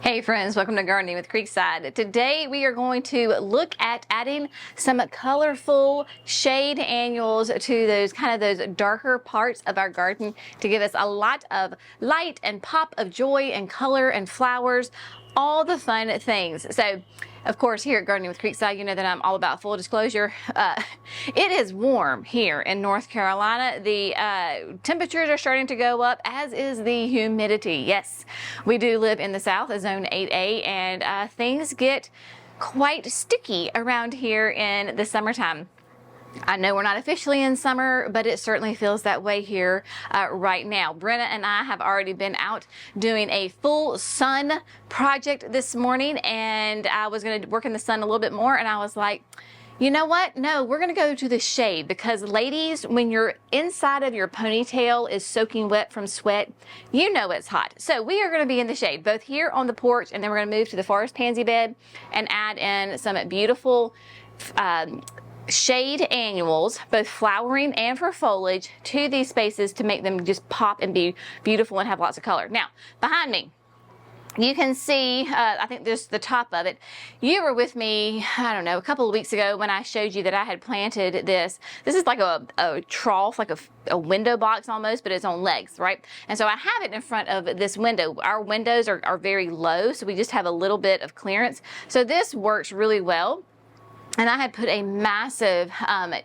Hey friends, welcome to Gardening with Creekside. Today we are going to look at adding some colorful shade annuals to those darker parts of our garden to give us a lot of light and pop of joy and color and flowers, all the fun things. So of course, here at Gardening with Creekside, you know that I'm all about full disclosure. It is warm here in North Carolina. The temperatures are starting to go up, as is the humidity. Yes, we do live in the South, Zone 8A, and things get quite sticky around here in the summertime. I know we're not officially in summer, but it certainly feels that way here right now. Brenna and I have already been out doing a full sun project this morning, and I was going to work in the sun a little bit more, and I was like, you know what? No, we're going to go to the shade, because ladies, when your inside of your ponytail is soaking wet from sweat, you know it's hot. So we are going to be in the shade, both here on the porch, and then we're going to move to the forest pansy bed and add in some beautiful shade annuals, both flowering and for foliage, to these spaces to make them just pop and be beautiful and have lots of color. Now, behind me, you can see, I think this is the top of it. You were with me, I don't know, a couple of weeks ago when I showed you that I had planted this. This is like a trough, like a window box almost, but it's on legs, right? And so I have it in front of this window. Our windows are very low, so we just have a little bit of clearance. So this works really well. And I had put a massive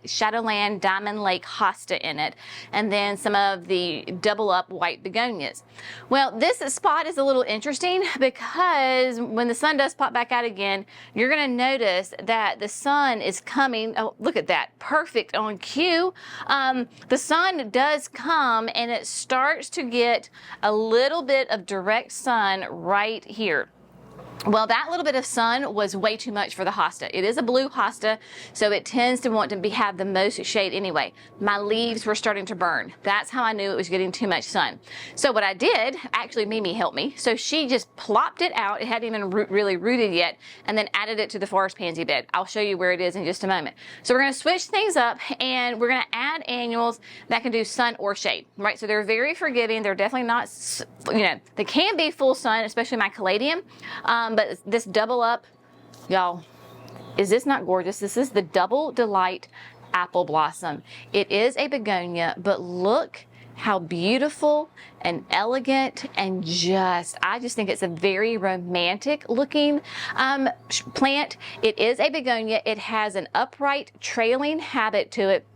Shadowland Diamond Lake hosta in it, and then some of the double up white begonias. Well, this spot is a little interesting because when the sun does pop back out again, you're going to notice that the sun is coming. Oh, look at that. Perfect on cue. The sun does come, and it starts to get a little bit of direct sun right here. Well, that little bit of sun was way too much for the hosta. It is a blue hosta, so it tends to want to have the most shade anyway. My leaves were starting to burn. That's how I knew it was getting too much sun. So what I did, actually Mimi helped me, so she just plopped it out. It hadn't even really rooted yet, and then added it to the forest pansy bed. I'll show you where it is in just a moment. So we're going to switch things up, and we're going to add annuals that can do sun or shade, right? So they're very forgiving. They're definitely not, they can be full sun, especially my caladium. But this double up, y'all, is this not gorgeous? This is the Double Delight Apple Blossom. It is a begonia, but look how beautiful and elegant and I just think it's a very romantic looking plant. It is a begonia. It has an upright trailing habit to it.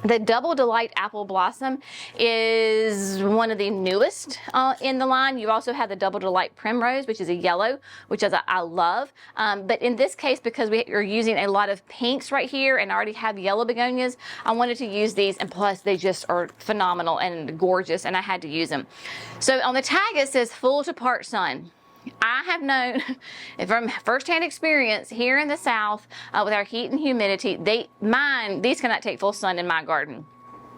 The Double Delight Apple Blossom is one of the newest in the line. You also have the Double Delight Primrose, which is a yellow, which I love. But in this case, because we are using a lot of pinks right here and already have yellow begonias, I wanted to use these, and plus they just are phenomenal and gorgeous, and I had to use them. So on the tag it says full to part sun. I have known from firsthand experience here in the South with our heat and humidity, these cannot take full sun in my garden.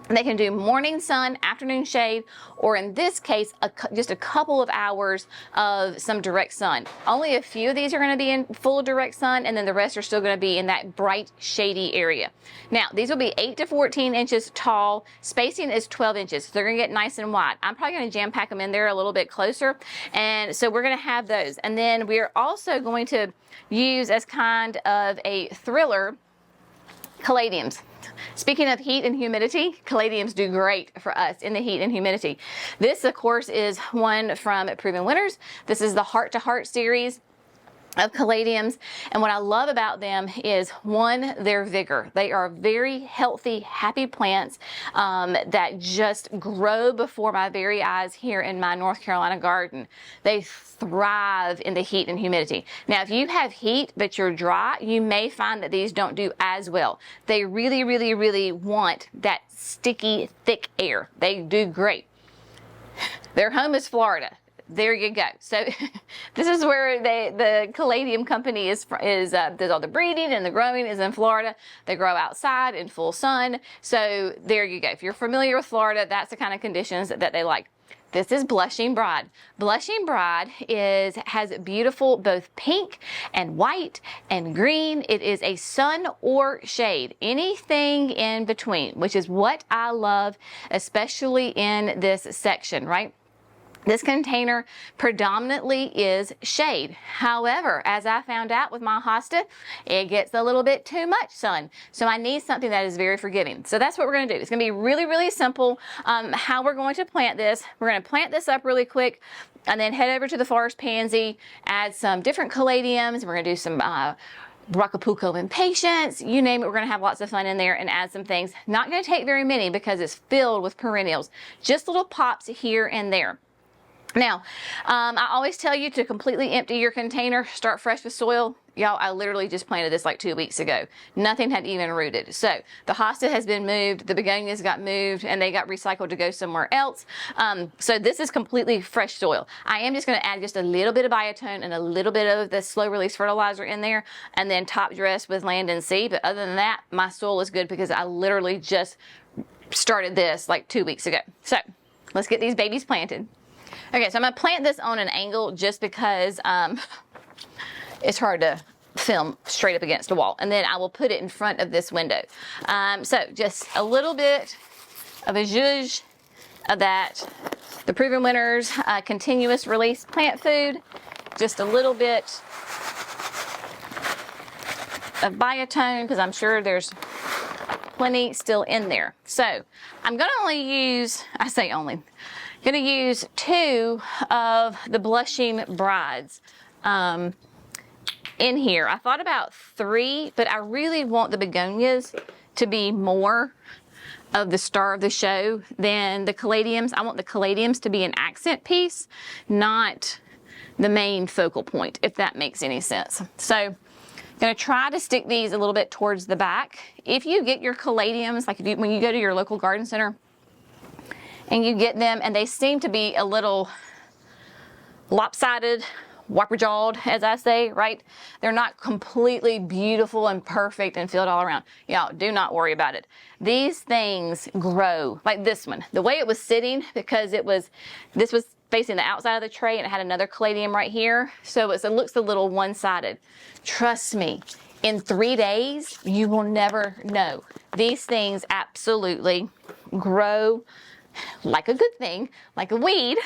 They can do morning sun, afternoon shade, or in this case, just a couple of hours of some direct sun. Only a few of these are going to be in full direct sun, and then the rest are still going to be in that bright, shady area. Now, these will be 8 to 14 inches tall. Spacing is 12 inches, so they're going to get nice and wide. I'm probably going to jam pack them in there a little bit closer, and so we're going to have those. And then we're also going to use as kind of a thriller caladiums. Speaking of heat and humidity, caladiums do great for us in the heat and humidity. This, of course, is one from pwwin.rs. This is the Heart to Heart series of caladiums, and what I love about them is, one, their vigor. They are very healthy, happy plants that just grow before my very eyes here in my North Carolina garden. They thrive in the heat and humidity. Now, if you have heat but you're dry, you may find that these don't do as well. They really, really, really want that sticky, thick air. They do great. Their home is Florida. There you go. So this is where the caladium company is there's all the breeding and the growing is in Florida. They grow outside in full sun. So there you go. If you're familiar with Florida, that's the kind of conditions that they like. This is Blushing Bride. Blushing Bride has beautiful both pink and white and green. It is a sun or shade, anything in between, which is what I love, especially in this section, right? This container predominantly is shade. However, as I found out with my hosta, it gets a little bit too much sun. So I need something that is very forgiving. So that's what we're gonna do. It's gonna be really, really simple how we're going to plant this. We're gonna plant this up really quick and then head over to the forest pansy, add some different caladiums. We're gonna do some Rocapuco impatience, you name it, we're gonna have lots of fun in there and add some things. Not gonna take very many because it's filled with perennials. Just little pops here and there. Now, I always tell you to completely empty your container, start fresh with soil. Y'all, I literally just planted this like 2 weeks ago. Nothing had even rooted. So the hosta has been moved, the begonias got moved, and they got recycled to go somewhere else. So this is completely fresh soil. I am just gonna add just a little bit of biotone and a little bit of the slow release fertilizer in there, and then top dress with land and seed. But other than that, my soil is good because I literally just started this like 2 weeks ago. So let's get these babies planted. Okay, so I'm gonna plant this on an angle just because it's hard to film straight up against the wall. And then I will put it in front of this window. So just a little bit of a zhuzh of that, the Proven Winners continuous release plant food, just a little bit of biotone because I'm sure there's plenty still in there. So I'm gonna only use, I say only, gonna use 2 of the Blushing Brides in here. I thought about 3, but I really want the begonias to be more of the star of the show than the caladiums. I want the caladiums to be an accent piece, not the main focal point, if that makes any sense. So I'm gonna try to stick these a little bit towards the back. If you get your caladiums, like when you go to your local garden center, and you get them and they seem to be a little lopsided, whopper-jawed, as I say, right? They're not completely beautiful and perfect and filled all around. Y'all, do not worry about it. These things grow, like this one. The way it was sitting, because this was facing the outside of the tray and it had another caladium right here, so it looks a little one-sided. Trust me, in 3 days, you will never know. These things absolutely grow like a good thing, like a weed.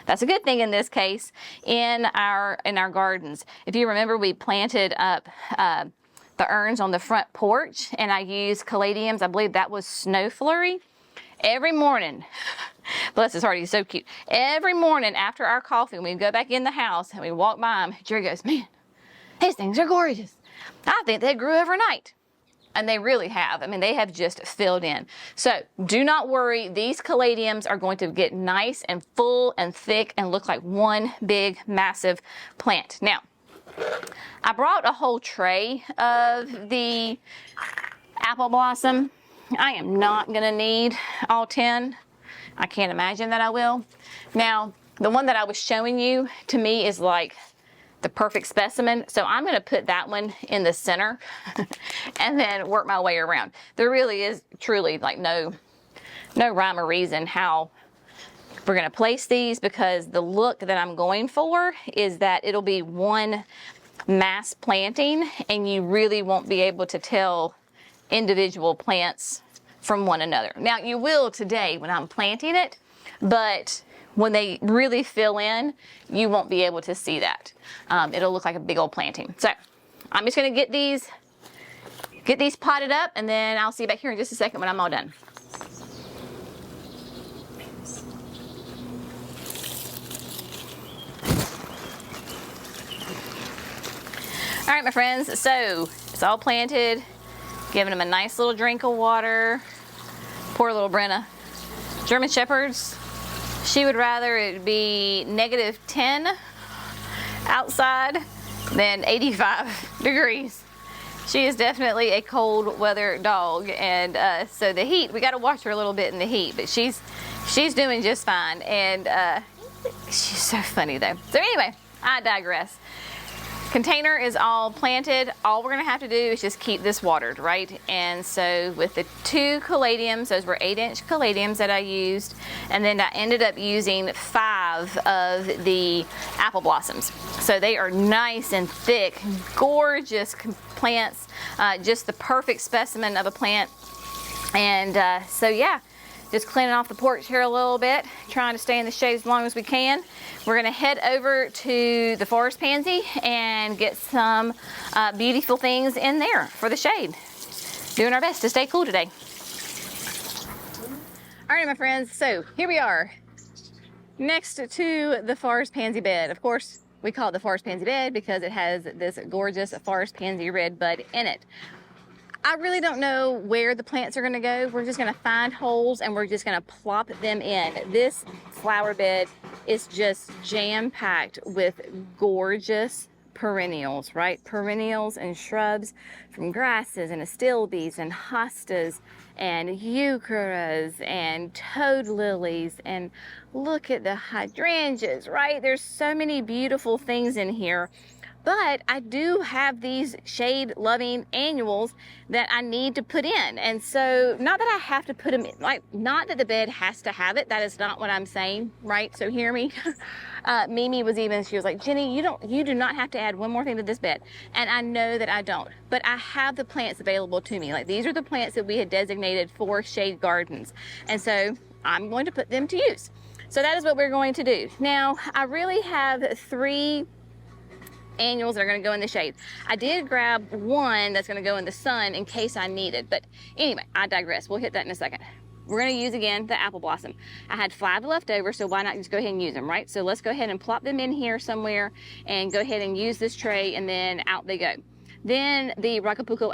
That's a good thing in this case in our gardens. If you remember, we planted up the urns on the front porch and I used caladiums. I believe that was Snow Flurry. Every morning, bless his heart, he's so cute. Every morning after our coffee, we go back in the house and we walk by him, Jerry goes, man, these things are gorgeous. I think they grew overnight. And they really have. I mean, they have just filled in. So do not worry. These caladiums are going to get nice and full and thick and look like one big, massive plant. Now, I brought a whole tray of the apple blossom. I am not going to need all 10. I can't imagine that I will. Now, the one that I was showing you, to me, is like the perfect specimen. So I'm gonna put that one in the center and then work my way around. There really is truly like no rhyme or reason how we're gonna place these, because the look that I'm going for is that it'll be one mass planting and you really won't be able to tell individual plants from one another. Now you will today when I'm planting it, but when they really fill in, you won't be able to see that. It'll look like a big old planting. So I'm just gonna get these potted up and then I'll see you back here in just a second when I'm all done. All right, my friends, so it's all planted, giving them a nice little drink of water. Poor little Brenna. German Shepherds, she would rather it be -10 outside than 85 degrees. She is definitely a cold weather dog, and so the heat, we got to watch her a little bit in the heat, but she's doing just fine, and she's so funny though. So anyway, I digress. Container is all planted. All we're gonna have to do is just keep this watered, right? And so with the 2 caladiums, those were 8-inch caladiums that I used, and then I ended up using 5 of the apple blossoms. So they are nice and thick, gorgeous plants, just the perfect specimen of a plant. And so yeah, just cleaning off the porch here a little bit, trying to stay in the shade as long as we can. We're gonna head over to the forest pansy and get some beautiful things in there for the shade. Doing our best to stay cool today. All right, my friends, so here we are next to the forest pansy bed. Of course, we call it the forest pansy bed because it has this gorgeous forest pansy red bud in it. I really don't know where the plants are gonna go. We're just gonna find holes and we're just gonna plop them in. This flower bed is just jam-packed with gorgeous perennials, right? Perennials and shrubs from grasses and astilbes and hostas and eucharas and toad lilies, and look at the hydrangeas, right? There's so many beautiful things in here. But I do have these shade loving annuals that I need to put in. And so, not that I have to put them in, like, not that the bed has to have it. That is not what I'm saying, right? So hear me. Mimi was even, she was like, Jenny, you do not have to add one more thing to this bed. And I know that I don't, but I have the plants available to me. Like, these are the plants that we had designated for shade gardens. And so I'm going to put them to use. So that is what we're going to do. Now, I really have 3 annuals that are going to go in the shade. I did grab one that's going to go in the sun in case I need it, but anyway, I digress. We'll hit that in a second. We're going to use again the apple blossom. I had 5 left over, so why not just go ahead and use them, right? So let's go ahead and plop them in here somewhere and go ahead and use this tray, and then out they go. Then the Rocapuco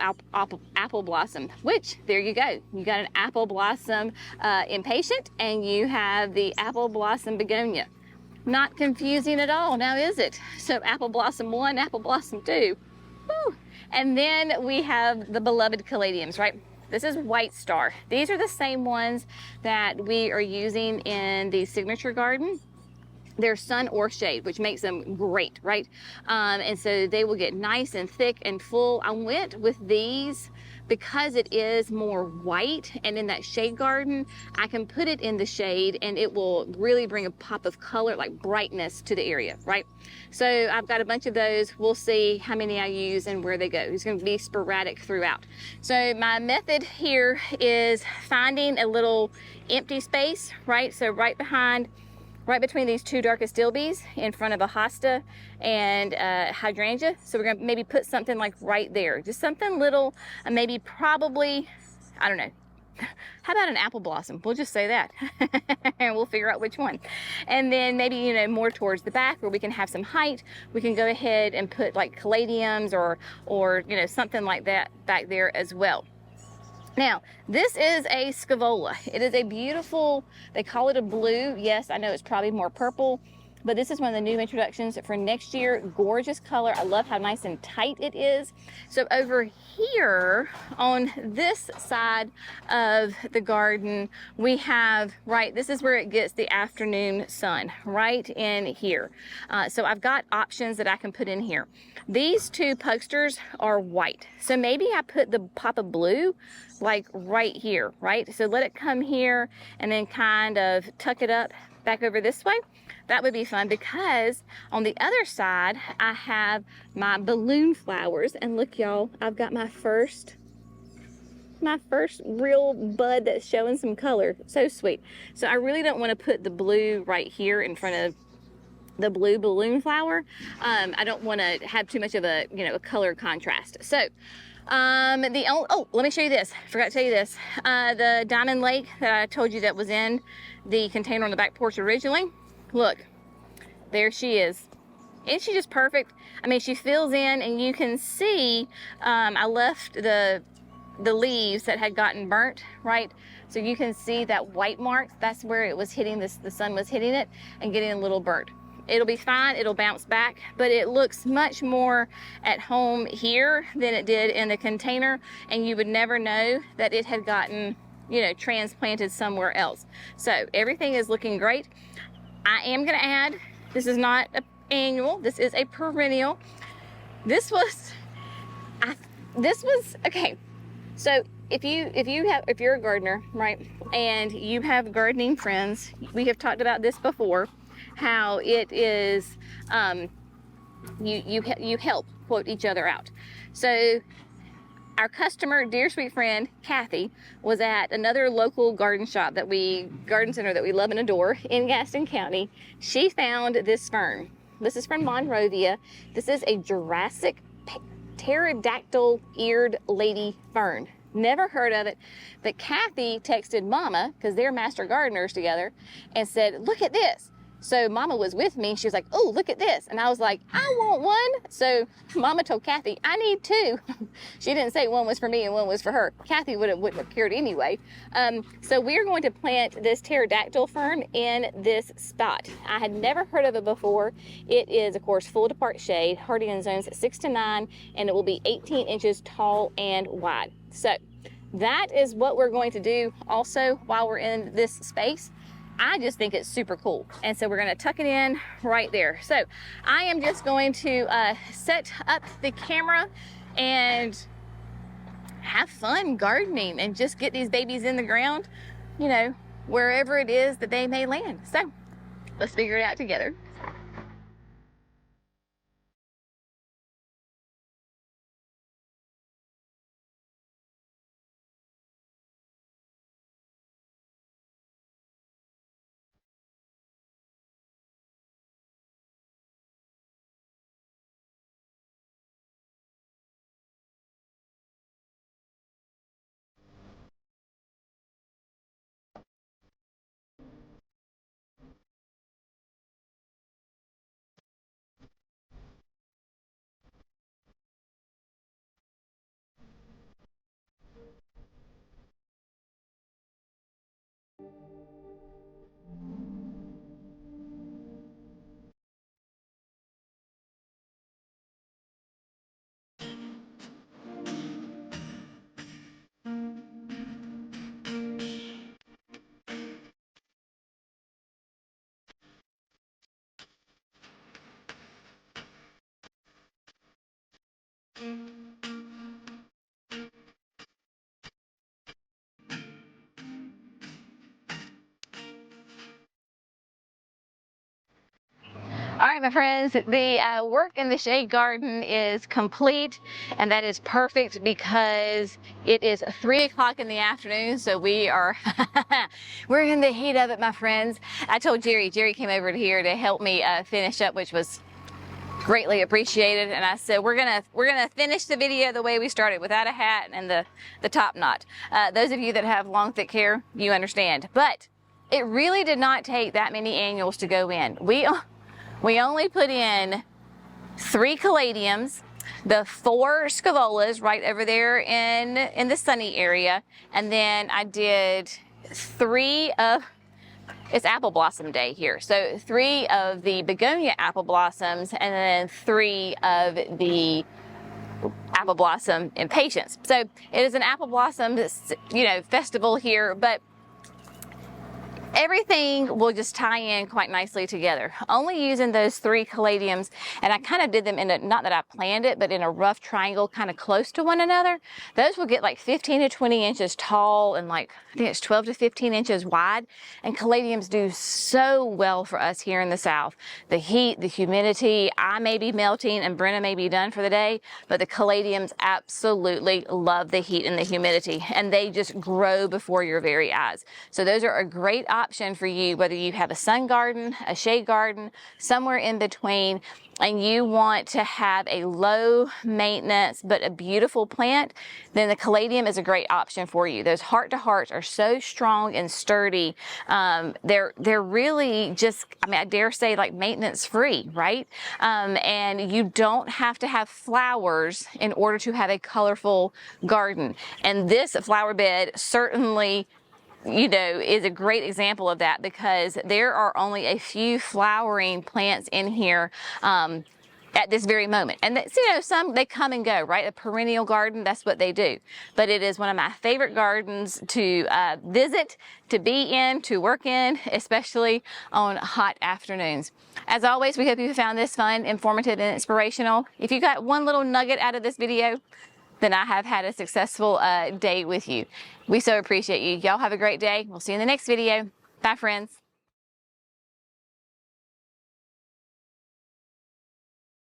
apple blossom, which, there you go. You got an apple blossom impatient, and you have the apple blossom begonia. Not confusing at all, now is it? So apple blossom 1, apple blossom 2. Woo. And then we have the beloved caladiums, right? This is white star. These are the same ones that we are using in the signature garden. They're sun or shade, which makes them great, right? And so they will get nice and thick and full. I went with these because it is more white, and in that shade garden, I can put it in the shade and it will really bring a pop of color, like brightness to the area, right? So I've got a bunch of those. We'll see how many I use and where they go. It's gonna be sporadic throughout. So my method here is finding a little empty space, right? So right between these 2 dark astilbes in front of a hosta and hydrangea. So we're gonna maybe put something like right there, just something little, maybe probably, I don't know. How about an apple blossom? We'll just say that and we'll figure out which one. And then maybe, you know, more towards the back where we can have some height, we can go ahead and put like caladiums or you know, something like that back there as well. Now, this is a scaevola. It is a beautiful, they call it a blue. Yes, I know it's probably more purple, but this is one of the new introductions for next year. Gorgeous color. I love how nice and tight it is. So over here on this side of the garden, we have, right, this is where it gets the afternoon sun, right in here. So I've got options that I can put in here. These 2 pugsters are white. So maybe I put the pop of blue like right here, right? So let it come here and then kind of tuck it up back over this way. That would be fun because on the other side, I have my balloon flowers. And look, y'all, I've got my first real bud that's showing some color. So sweet. So I really don't want to put the blue right here in front of the blue balloon flower. I don't want to have too much of a, you know, a color contrast. So let me show you this. Forgot to tell you this. The Diamond Lake that I told you that was in the container on the back porch originally. Look, there she is. Isn't she just perfect? I mean, she fills in, and you can see I left the leaves that had gotten burnt, right? So you can see that white mark. That's where it was hitting this, the sun was hitting it and getting a little burnt. It'll be fine, it'll bounce back, but it looks much more at home here than it did in the container, and you would never know that it had gotten, you know, transplanted somewhere else. So everything is looking great. I am gonna add, this is not an annual, this is a perennial. This was okay. So if you're a gardener, right, and you have gardening friends, we have talked about this before, how it is, you help quote each other out. So our customer, dear sweet friend, Kathy, was at another local garden center that we love and adore in Gaston County. She found this fern. This is from Monrovia. This is a Jurassic pterodactyl eared lady fern. Never heard of it, but Kathy texted Mama, because they're master gardeners together, and said, look at this. So Mama was with me. She was like, oh, look at this. And I was like, I want one. So Mama told Kathy, I need two. She didn't say one was for me and one was for her. Kathy wouldn't have cared anyway. So we're going to plant this pterodactyl fern in this spot. I had never heard of it before. It is, of course, full to part shade, hardy in zones 6 to 9, and it will be 18 inches tall and wide. So that is what we're going to do also while we're in this space. I just think it's super cool. And so we're gonna tuck it in right there. So I am just going to set up the camera and have fun gardening and just get these babies in the ground, you know, wherever it is that they may land. So let's figure it out together. All right, my friends, the work in the shade garden is complete, and that is perfect because it is 3 o'clock in the afternoon, so we're in the heat of it, my friends. I told Jerry came over here to help me finish up, which was greatly appreciated, and I said we're gonna finish the video the way we started, without a hat and the top knot. Those of you that have long thick hair, you understand, but it really did not take that many annuals to go in. We only put in 3 caladiums, the 4 scaevolas right over there in the sunny area, and then I did 3 of, it's apple blossom day here, so 3 of the begonia apple blossoms, and then 3 of the apple blossom impatiens. So it is an apple blossom, you know, festival here, but everything will just tie in quite nicely together. Only using those 3 caladiums, and I kind of did them in a, not that I planned it, but in a rough triangle kind of close to one another. Those will get like 15 to 20 inches tall and like, I think it's 12 to 15 inches wide. And caladiums do so well for us here in the South. The heat, the humidity, I may be melting and Brenna may be done for the day, but the caladiums absolutely love the heat and the humidity, and they just grow before your very eyes. So those are a great option for you, whether you have a sun garden, a shade garden, somewhere in between, and you want to have a low maintenance but a beautiful plant, then the caladium is a great option for you. Those heart to hearts are so strong and sturdy. They're really just, I mean, I dare say like maintenance free, right? And you don't have to have flowers in order to have a colorful garden. And this flower bed certainly, you know, is a great example of that, because there are only a few flowering plants in here at this very moment. And that's, you know, some, they come and go, right? A perennial garden, that's what they do. But it is one of my favorite gardens to visit, to be in, to work in, especially on hot afternoons. As always, we hope you found this fun, informative, and inspirational. If you got one little nugget out of this video, then I have had a successful day with you. We so appreciate you. Y'all have a great day. We'll see you in the next video. Bye, friends.